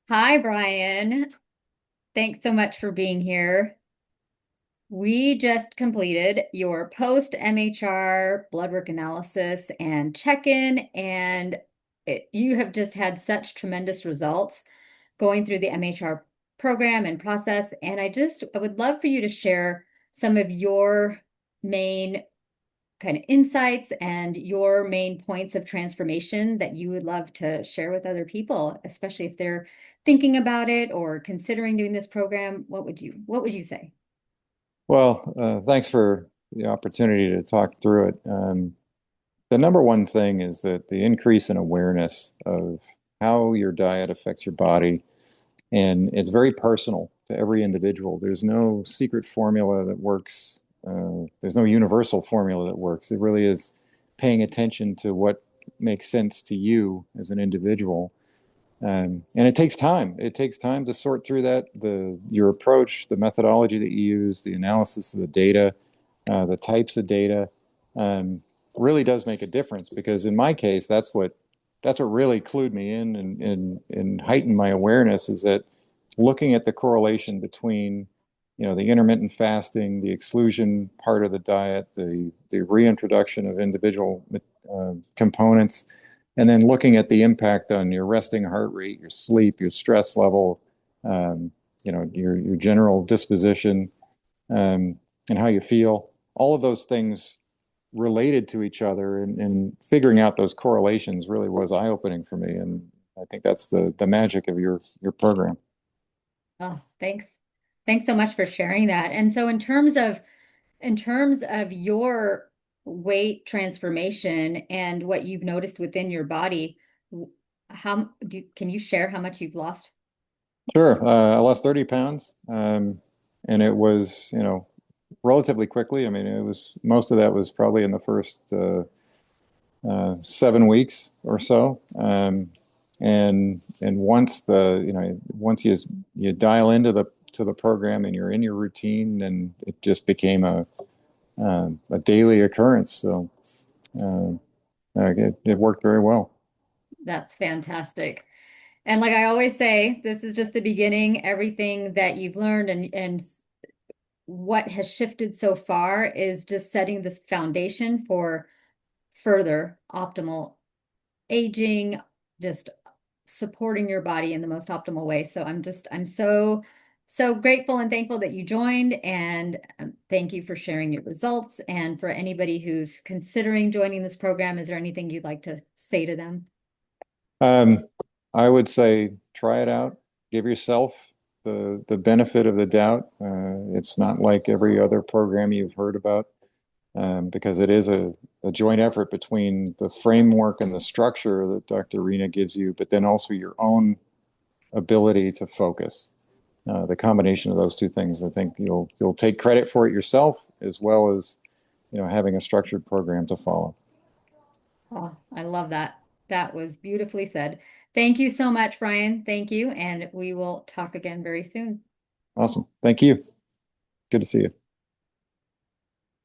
Hi, Brian. Thanks so much for being here. We just completed your post MHR blood work analysis and check-in, and you have just had such tremendous results going through the MHR program and process. And I would love for you to share some of your main kind of insights and your main points of transformation that you would love to share with other people, especially if they're thinking about it or considering doing this program. What would you say? Well, thanks for the opportunity to talk through it. The number one thing is that the increase in awareness of how your diet affects your body, and it's very personal to every individual. There's no secret formula that works. There's no universal formula that works. It really is paying attention to what makes sense to you as an individual. And it takes time. It takes time to sort through that, your approach, the methodology that you use, the analysis of the data, the types of data, um, really does make a difference. Because in my case, that's what really clued me in and heightened my awareness is that looking at the correlation between, the intermittent fasting, the exclusion part of the diet, the reintroduction of individual components, and then looking at the impact on your resting heart rate, your sleep, your stress level, um, your general disposition, and how you feel. All of those things related to each other, and figuring out those correlations really was eye-opening for me. And I think that's the magic of your program. Oh, thanks. Thanks so much for sharing that. And so in terms of your weight transformation and what you've noticed within your body, can you share how much you've lost? Sure. I lost 30 pounds, and it was, relatively quickly. I mean, it was most of that was probably in the first 7 weeks or so. And once you dial into the program and you're in your routine, then it just became a daily occurrence. So uh, it worked very well. That's fantastic. And like I always say, this is just the beginning. Everything that you've learned and what has shifted so far is just setting this foundation for further optimal aging, just supporting your body in the most optimal way. So I'm so grateful and thankful that you joined, and thank you for sharing your results. And for anybody who's considering joining this program, is there anything you'd like to say to them? Um, I would say try it out. Give yourself the benefit of the doubt. It's not like every other program you've heard about, because it is a joint effort between the framework and the structure that Dr. Rena gives you, but then also your own ability to focus. The combination of those two things, I think you'll take credit for it yourself, as well as having a structured program to follow. Oh, I love that. That was beautifully said. Thank you so much, Brian. Thank you. And we will talk again very soon. Awesome. Thank you. Good to see you.